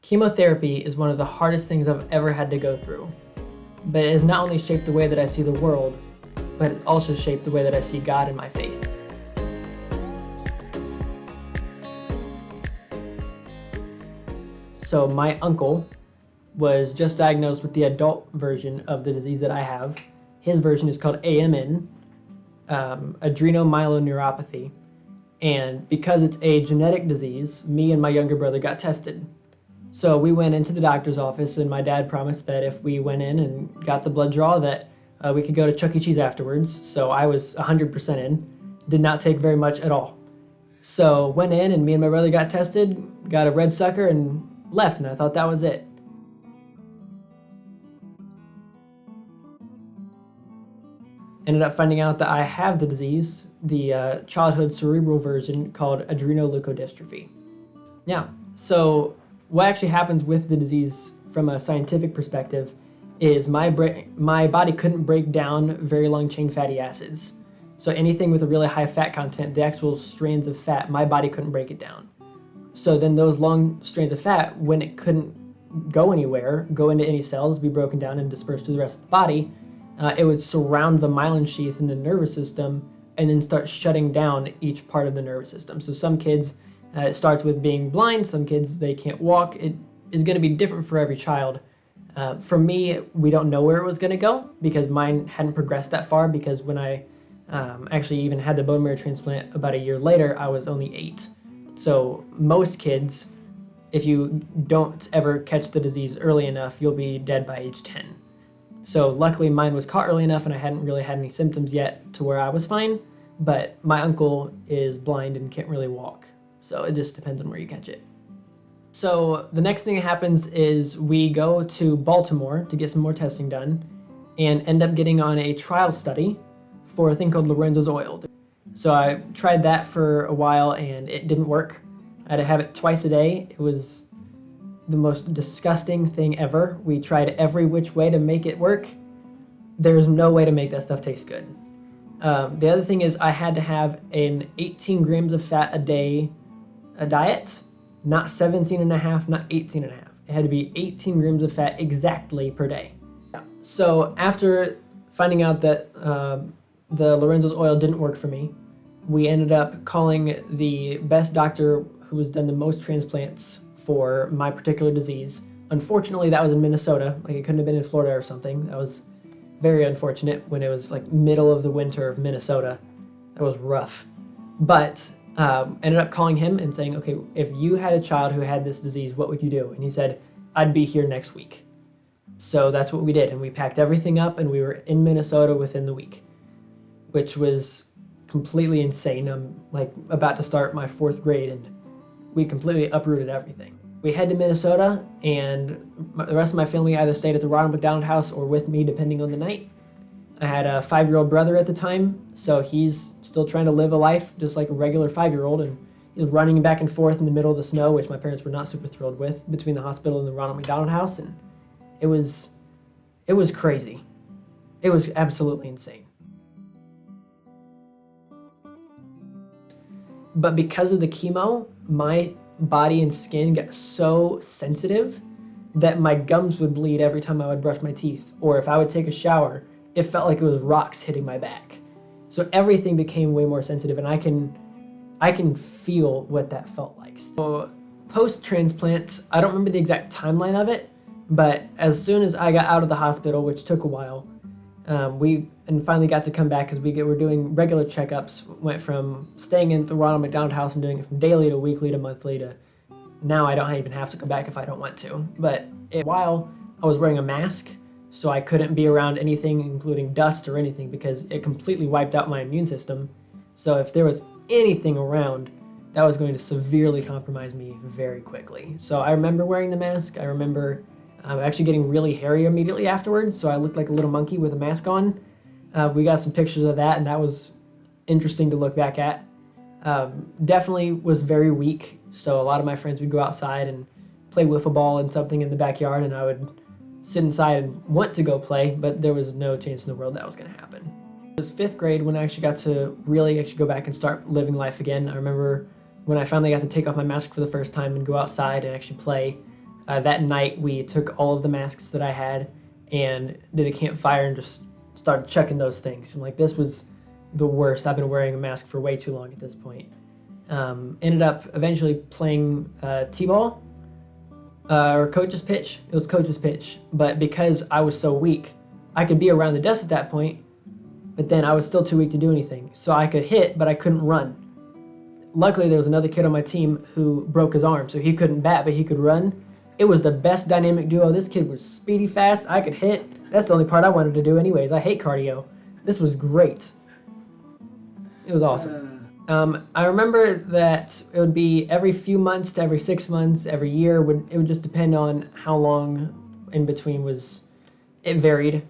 Chemotherapy is one of the hardest things I've ever had to go through, but it has not only shaped the way that I see the world, but it's also shaped the way that I see God and my faith. So my uncle was just diagnosed with the adult version of the disease that I have. His version is called AMN, adrenomyeloneuropathy. And because it's a genetic disease, me and my younger brother got tested. So we went into the doctor's office, and my dad promised that if we went in and got the blood draw that we could go to Chuck E. Cheese afterwards. So I was 100% in. Did not take very much at all. So went in, and me and my brother got tested, got a red sucker, and left, and I thought that was it. Ended up finding out that I have the disease, the childhood cerebral version called adrenoleukodystrophy. Now, so what actually happens with the disease from a scientific perspective is my body couldn't break down very long chain fatty acids. So anything with a really high fat content, the actual strands of fat, my body couldn't break it down. So then those long strands of fat, when it couldn't go anywhere, go into any cells, be broken down and dispersed to the rest of the body, it would surround the myelin sheath in the nervous system and then start shutting down each part of the nervous system. So some kids, it starts with being blind. Some kids, they can't walk. It is going to be different for every child. For me, we don't know where it was going to go because mine hadn't progressed that far, because when I actually even had the bone marrow transplant about a year later, I was only 8. So most kids, if you don't ever catch the disease early enough, you'll be dead by age 10. So luckily mine was caught early enough and I hadn't really had any symptoms yet to where I was fine, but my uncle is blind and can't really walk. So it just depends on where you catch it. So the next thing that happens is we go to Baltimore to get some more testing done and end up getting on a trial study for a thing called Lorenzo's oil. So I tried that for a while and it didn't work. I had to have it twice a day. It was the most disgusting thing ever. We tried every which way to make it work. There's no way to make that stuff taste good. The other thing is I had to have an 18 grams of fat a day diet, not 17 and a half, not 18 and a half. It had to be 18 grams of fat exactly per day. So after finding out that the Lorenzo's oil didn't work for me, we ended up calling the best doctor who has done the most transplants for my particular disease. Unfortunately, that was in Minnesota. Like, it couldn't have been in Florida or something. That was very unfortunate when it was like middle of the winter of Minnesota. That was rough. But ended up calling him and saying, okay, if you had a child who had this disease, what would you do? And he said, I'd be here next week. So that's what we did. And we packed everything up and we were in Minnesota within the week, which was completely insane. I'm like about to start my 4th grade and we completely uprooted everything. We head to Minnesota, and the rest of my family either stayed at the Ronald McDonald house or with me, depending on the night. I had a 5-year-old brother at the time, so he's still trying to live a life just like a regular 5-year-old, and he's running back and forth in the middle of the snow, which my parents were not super thrilled with, between the hospital and the Ronald McDonald house, and it was crazy. It was absolutely insane. But because of the chemo, my body and skin got so sensitive that my gums would bleed every time I would brush my teeth, or if I would take a shower, it felt like it was rocks hitting my back. So everything became way more sensitive, and I can feel what that felt like. So post-transplant, I don't remember the exact timeline of it, but as soon as I got out of the hospital, which took a while, we finally got to come back because were doing regular checkups. Went from staying in the Ronald McDonald house and doing it from daily to weekly to monthly to now I don't even have to come back if I don't want to. But a while I was wearing a mask, so I couldn't be around anything including dust or anything because it completely wiped out my immune system. So if there was anything around, that was going to severely compromise me very quickly. So I remember wearing the mask. I remember actually getting really hairy immediately afterwards, so I looked like a little monkey with a mask on. We got some pictures of that, and that was interesting to look back at. Definitely was very weak, so a lot of my friends would go outside and play wiffle ball and something in the backyard, and I would sit inside and want to go play, but there was no chance in the world that was going to happen. It was 5th grade when I actually got to really go back and start living life again. I remember when I finally got to take off my mask for the first time and go outside and actually play. That night, we took all of the masks that I had and did a campfire and just started chucking those things. I'm like, this was the worst. I've been wearing a mask for way too long at this point. Ended up eventually playing t-ball or coach's pitch. It was coach's pitch, but because I was so weak, I could be around the desk at that point, but then I was still too weak to do anything. So I could hit, but I couldn't run. Luckily, there was another kid on my team who broke his arm, so he couldn't bat, but he could run. It was the best dynamic duo. This kid was speedy fast. I could hit. That's the only part I wanted to do anyways. I hate cardio. This was great. It was awesome. I remember that it would be every few months to every 6 months, every year. It would just depend on how long in between was. It varied.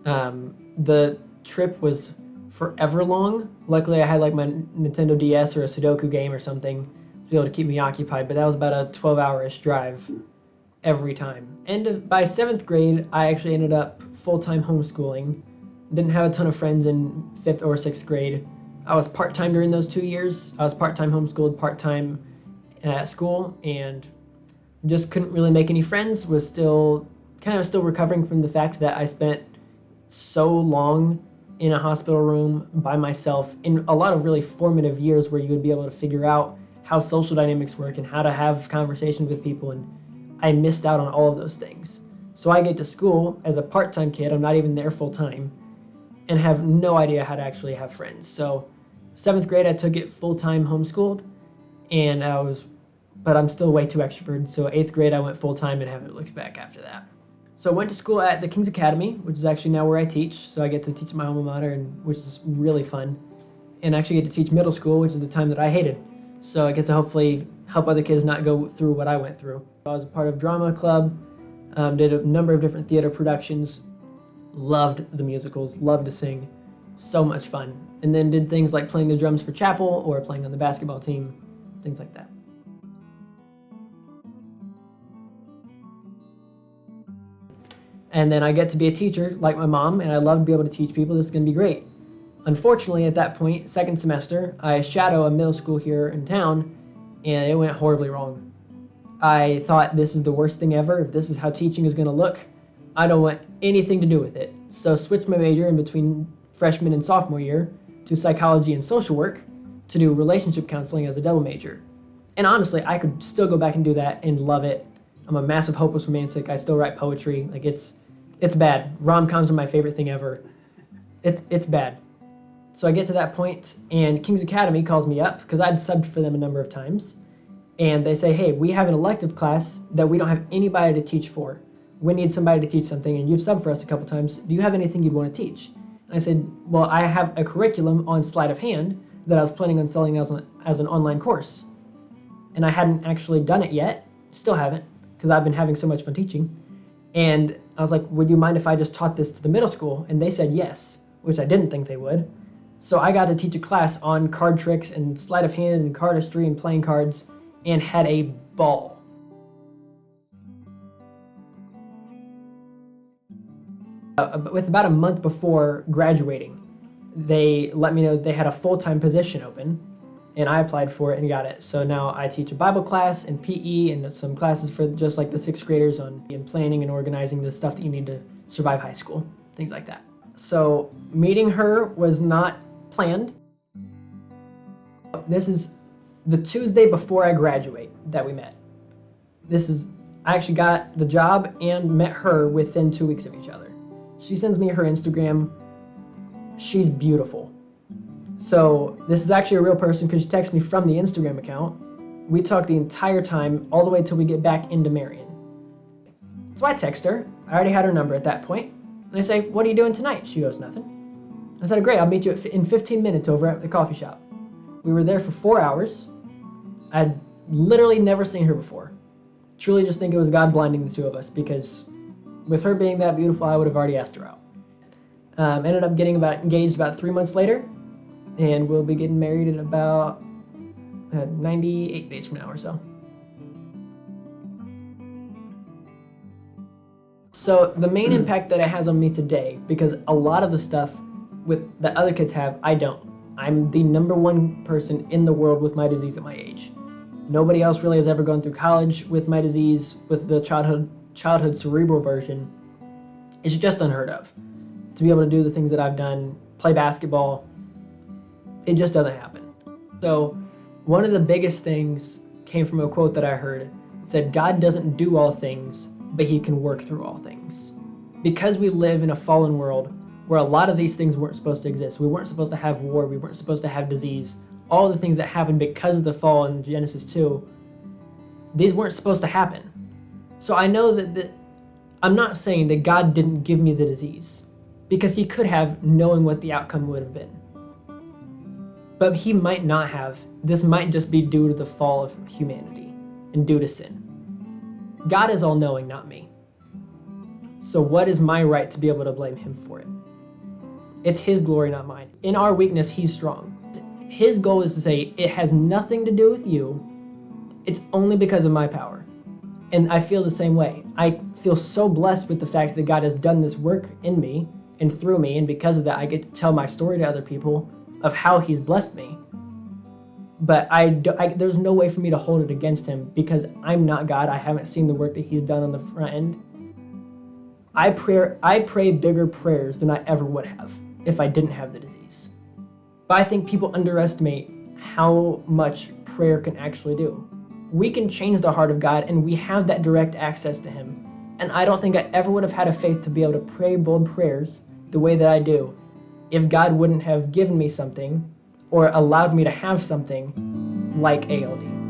The trip was forever long. Luckily, I had like my Nintendo DS or a Sudoku game or something to be able to keep me occupied, but that was about a 12-hour-ish drive every time. And by 7th grade, I actually ended up full-time homeschooling. Didn't have a ton of friends in 5th or 6th grade. I was part-time during those 2 years. I was part-time homeschooled, part-time at school, and just couldn't really make any friends. Was still recovering from the fact that I spent so long in a hospital room by myself in a lot of really formative years where you would be able to figure out how social dynamics work and how to have conversations with people, and I missed out on all of those things. So I get to school as a part-time kid, I'm not even there full-time, and have no idea how to actually have friends. So 7th grade I took it full-time homeschooled, but I'm still way too extroverted, so 8th grade I went full-time and haven't looked back after that. So I went to school at the King's Academy, which is actually now where I teach. So I get to teach at my alma mater, which is really fun. And I actually get to teach middle school, which is the time that I hated. So I get to hopefully help other kids not go through what I went through. I was a part of drama club, did a number of different theater productions, loved the musicals, loved to sing, so much fun. And then did things like playing the drums for chapel or playing on the basketball team, things like that. And then I get to be a teacher like my mom, and I love to be able to teach people. This is going to be great. Unfortunately, at that point, 2nd semester, I shadow a middle school here in town, and it went horribly wrong. I thought this is the worst thing ever. If this is how teaching is going to look, I don't want anything to do with it. So switched my major in between freshman and sophomore year to psychology and social work to do relationship counseling as a double major. And honestly, I could still go back and do that and love it. I'm a massive hopeless romantic. I still write poetry. Like it's bad. Rom-coms are my favorite thing ever. It's bad. So I get to that point, and King's Academy calls me up because I'd subbed for them a number of times. And they say, hey, we have an elective class that we don't have anybody to teach for. We need somebody to teach something, and you've subbed for us a couple times. Do you have anything you'd want to teach? And I said, well, I have a curriculum on sleight of hand that I was planning on selling as an online course. And I hadn't actually done it yet. Still haven't, because I've been having so much fun teaching. And I was like, would you mind if I just taught this to the middle school? And they said yes, which I didn't think they would. So I got to teach a class on card tricks and sleight of hand and cardistry and playing cards, and had a ball. With about a month before graduating, they let me know they had a full-time position open, and I applied for it and got it. So now I teach a Bible class and PE and some classes for just like the 6th graders on planning and organizing the stuff that you need to survive high school, things like that. So meeting her was not planned. This is the Tuesday before I graduate that we met. I actually got the job and met her within 2 weeks of each other. She sends me her Instagram. She's beautiful. So this is actually a real person because she texts me from the Instagram account. We talk the entire time, all the way till we get back into Marion. So I text her. I already had her number at that point. And I say, what are you doing tonight? She goes, nothing. I said, great, I'll meet you in 15 minutes over at the coffee shop. We were there for 4 hours. I'd literally never seen her before. Truly just think it was God blinding the two of us, because with her being that beautiful, I would have already asked her out. Ended up getting engaged about 3 months later, and we'll be getting married in about 98 days from now or so. So the main impact that it has on me today, because a lot of the stuff that other kids have, I don't. I'm the #1 person in the world with my disease at my age. Nobody else really has ever gone through college with my disease, with the childhood cerebral version. It's just unheard of. To be able to do the things that I've done, play basketball, it just doesn't happen. So one of the biggest things came from a quote that I heard. It said, God doesn't do all things, but he can work through all things. Because we live in a fallen world where a lot of these things weren't supposed to exist. We weren't supposed to have war. We weren't supposed to have disease. All the things that happened because of the fall in Genesis 2, these weren't supposed to happen. So I know that I'm not saying that God didn't give me the disease, because he could have, knowing what the outcome would have been. But he might not have. This might just be due to the fall of humanity and due to sin. God is all-knowing, not me. So what is my right to be able to blame him for it? It's his glory, not mine. In our weakness, he's strong. His goal is to say, it has nothing to do with you. It's only because of my power. And I feel the same way. I feel so blessed with the fact that God has done this work in me and through me, and because of that, I get to tell my story to other people of how he's blessed me. But there's no way for me to hold it against him, because I'm not God. I haven't seen the work that he's done on the front end. I pray bigger prayers than I ever would have if I didn't have the disease. But I think people underestimate how much prayer can actually do. We can change the heart of God, and we have that direct access to him. And I don't think I ever would have had a faith to be able to pray bold prayers the way that I do if God wouldn't have given me something or allowed me to have something like ALD.